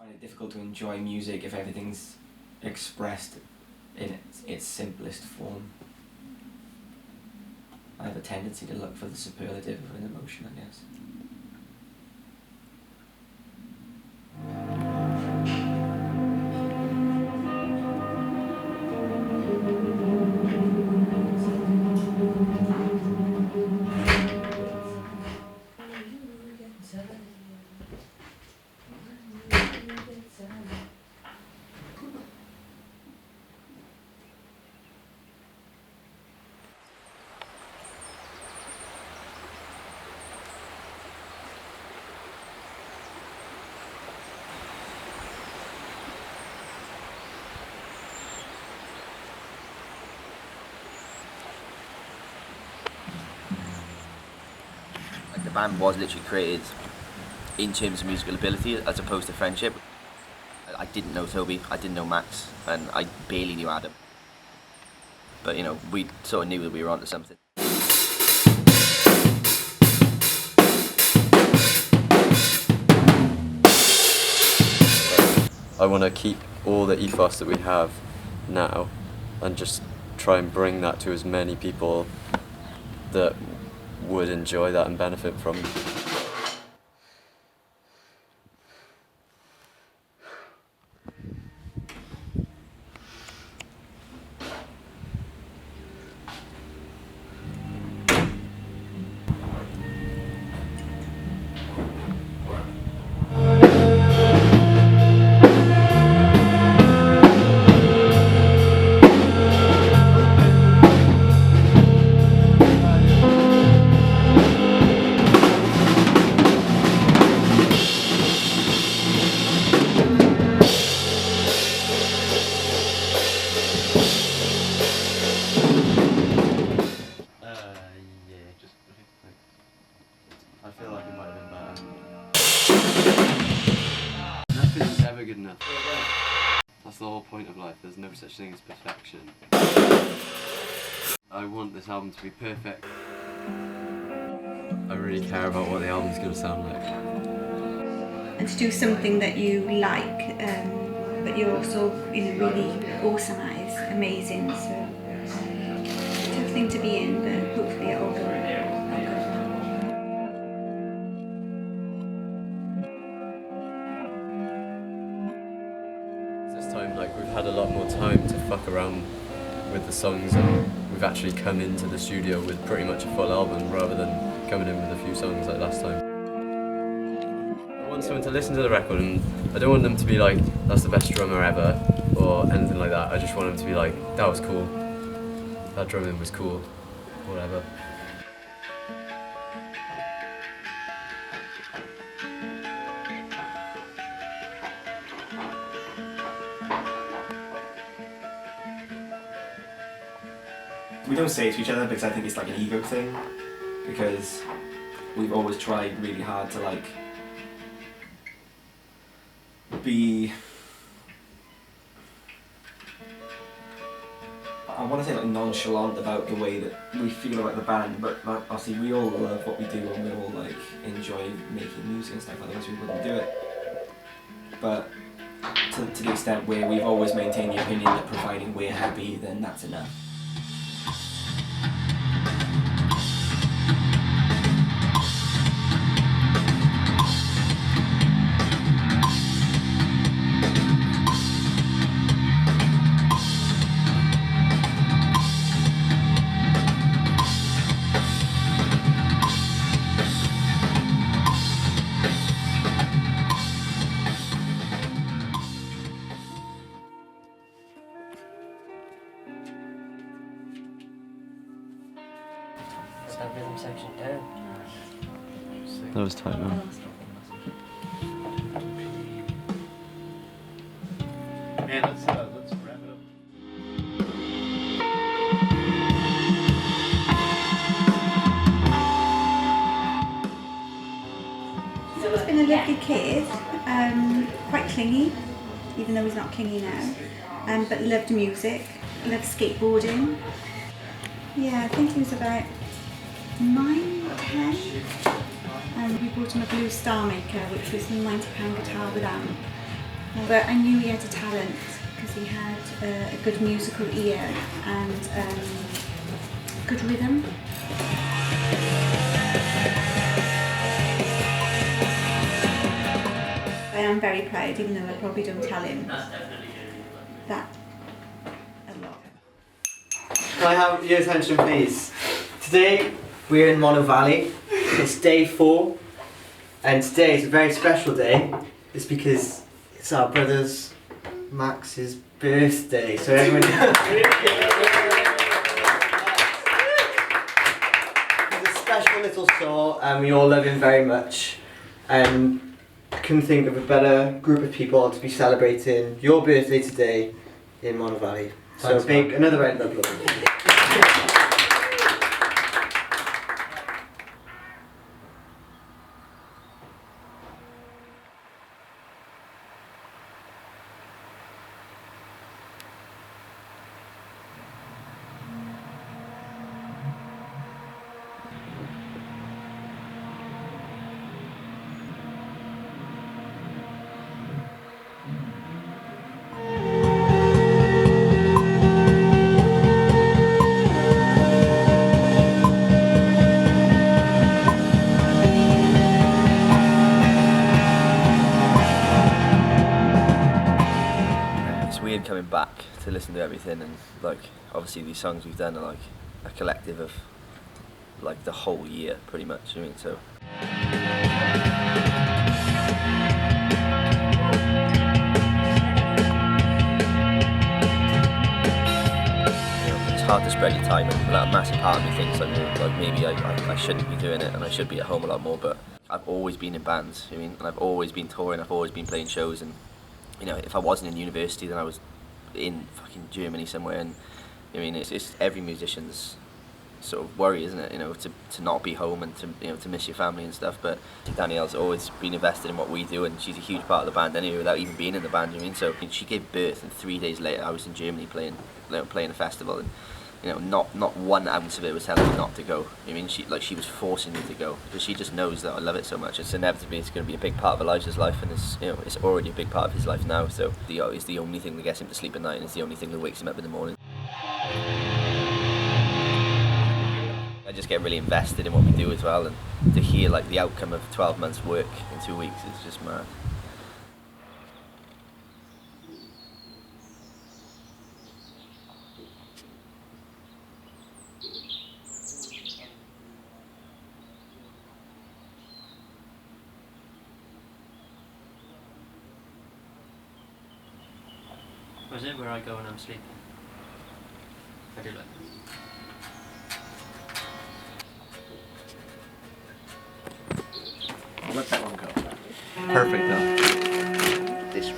find it difficult to enjoy music if everything's expressed in its simplest form. I have a tendency to look for the superlative of an emotion, I guess. The band was literally created in terms of musical ability as opposed to friendship. I didn't know Toby, I didn't know Max, and I barely knew Adam. But you know, we sort of knew that we were onto something. I want to keep all the ethos that we have now and just try and bring that to as many people that would enjoy that and benefit from it. I feel like it might have been better. Nothing's ever good enough. That's the whole point of life. There's no such thing as perfection. I want this album to be perfect. I really care about what the album's going to sound like. And to do something that you like, but you're also really awesome at is amazing. So tough thing to be in, but hopefully it'll go. This time, we've had a lot more time to fuck around with the songs, and we've actually come into the studio with pretty much a full album rather than coming in with a few songs like last time. I want someone to listen to the record, and I don't want them to be like, that's the best drummer ever, or anything like that. I just want them to be like, that was cool, that drumming was cool, whatever. We don't say it to each other because I think it's like an ego thing, because we've always tried really hard to be, I want to say nonchalant about the way that we feel about the band, but obviously we all love what we do and we all enjoy making music and stuff, otherwise we wouldn't do it. But to the extent where we've always maintained the opinion that providing we're happy, then that's enough. That rhythm section down. That was tight, man. Man, let's wrap it up. So he's been a lovely kid, quite clingy, even though he's not clingy now, but loved music, loved skateboarding. Yeah, I think he was about 9, 10, and we bought him a Blue Star Maker, which was a £90 guitar with amp. But I knew he had a talent because he had a good musical ear and good rhythm. I am very proud, even though I probably don't tell him that a lot. Can I have your attention, please? Today we're in Monnow Valley. It's day 4, and today is a very special day. It's because it's our brother's Max's birthday. So everyone. He's a special little soul, and we all love him very much. And couldn't think of a better group of people to be celebrating your birthday today in Monnow Valley. So big, another round of applause. Coming back to listen to everything, and like obviously these songs we've done are like a collective of like the whole year pretty much. I mean, so it's hard to spread your time, and that massive part of me thinks like maybe I shouldn't be doing it and I should be at home a lot more, but I've always been in bands, I mean, and I've always been touring, I've always been playing shows, and you know, if I wasn't in university then I was in fucking Germany somewhere, and I mean it's every musician's sort of worry, isn't it, you know, to not be home and to, you know, to miss your family and stuff. But Danielle's always been invested in what we do, and she's a huge part of the band anyway without even being in the band, you mean. So she gave birth and 3 days later I was in Germany playing a festival, and you know, not one ounce of it was telling me not to go. I mean, she was forcing me to go because she just knows that I love it so much. It's inevitably it's going to be a big part of Elijah's life, and it's, you know, it's already a big part of his life now. So it's the only thing that gets him to sleep at night, and it's the only thing that wakes him up in the morning. I just get really invested in what we do as well, and to hear like the outcome of 12 months work in 2 weeks is just mad. Was it where I go when I'm sleeping? I do like I'll let that one go. Perfect though.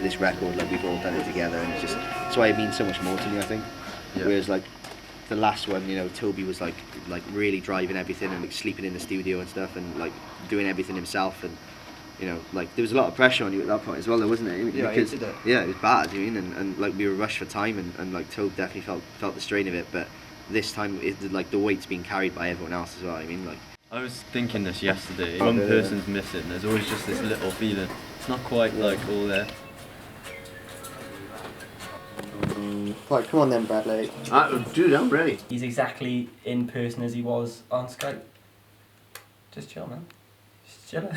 This record, like we've all done it together, and it's just that's why it means so much more to me, I think. Yeah. Whereas like the last one, you know, Toby was like really driving everything and like sleeping in the studio and stuff, and like doing everything himself, and you know, like there was a lot of pressure on you at that point as well, though, wasn't it? Yeah, because, I hated it. Yeah, it was bad, you mean, and like we were rushed for time, and like Toby definitely felt the strain of it, but this time like the weight's being carried by everyone else as well. I mean, like. I was thinking this yesterday. One person's missing. There's always just this little feeling. It's not quite like all there. Right, come on then, Bradley. Dude, I'm ready. He's exactly in person as he was on Skype. Just chill, man. Just chill.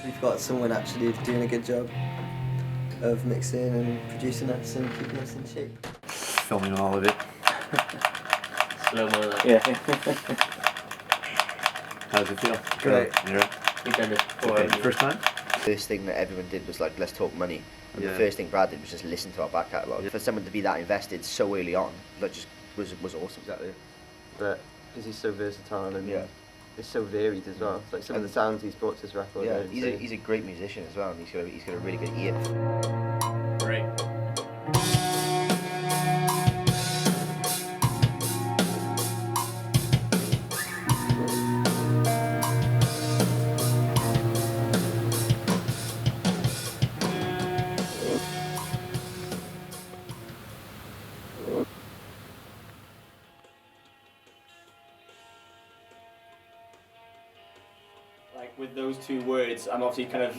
We've got someone actually doing a good job of mixing and producing us and keeping us in shape. Filming all of it. slow mo. Yeah. How does it feel? Great. You ready? We've done it before. Okay, first time? First thing that everyone did was like, let's talk money. And Yeah. the first thing Brad did was just listen to our back catalogue. For someone to be that invested so early on, that just was awesome. Exactly. But because he's so versatile and Yeah. it's so varied as well. Like some of the sounds he's brought to his record. Yeah, are he's insane. a great musician as well, and he's got a really good ear. Great. with those two words, I'm obviously kind of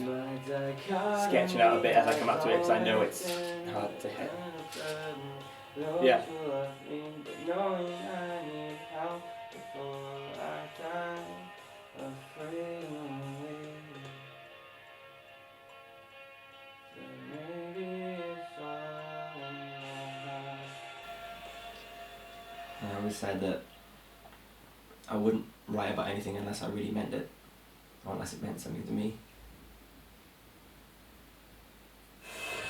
sketching out a bit as I come up to it because I know it's hard to hit. Yeah. I always said that I wouldn't write about anything unless I really meant it, or unless it meant something to me.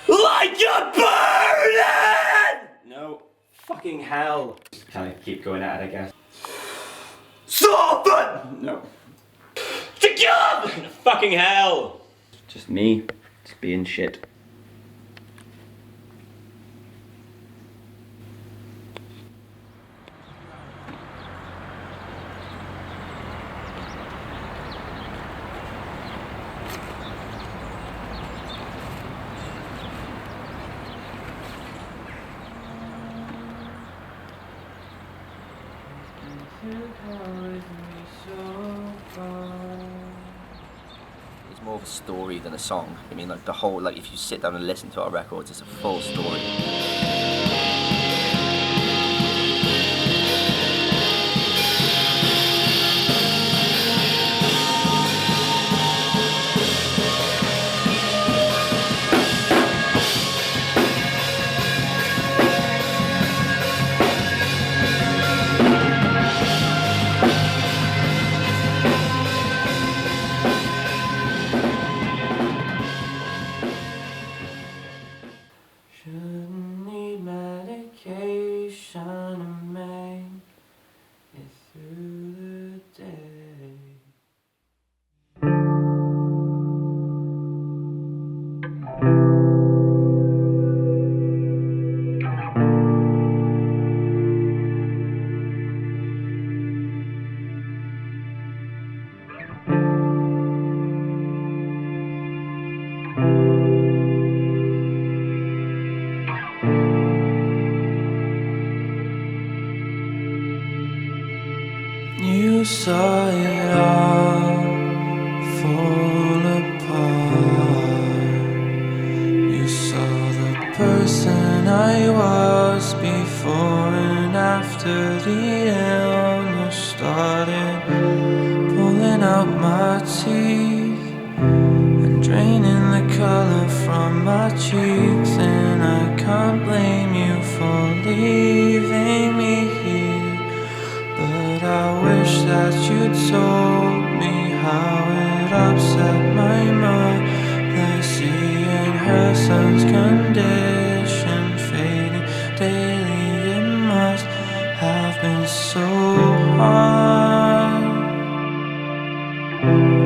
Like a burden! No, fucking hell. Kind of keep going at it, I guess. Soften! No. To kill him! Fucking hell! Just me, just being shit. It's more of a story than a song. I mean, like the whole, like if you sit down and listen to our records, it's a full story. Shouldn't need medication to make it through the day. You saw it all fall apart. You saw the person I was before and after the illness started pulling out my teeth and draining the color from my cheeks. And I can't blame you for leaving me here, but I wish that you'd told me how it upset my mother, seeing her son's condition fading daily. It must have been so hard.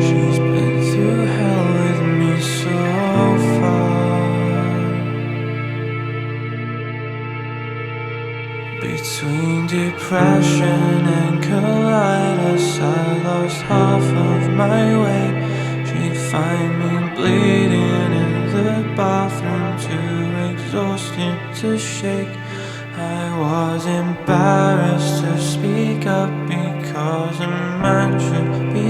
She's been through hell with me so far. Between depression and colitis, I lost half of my weight. She'd find me bleeding in the bathroom, too exhausted to shake. I was embarrassed to speak up because a man should be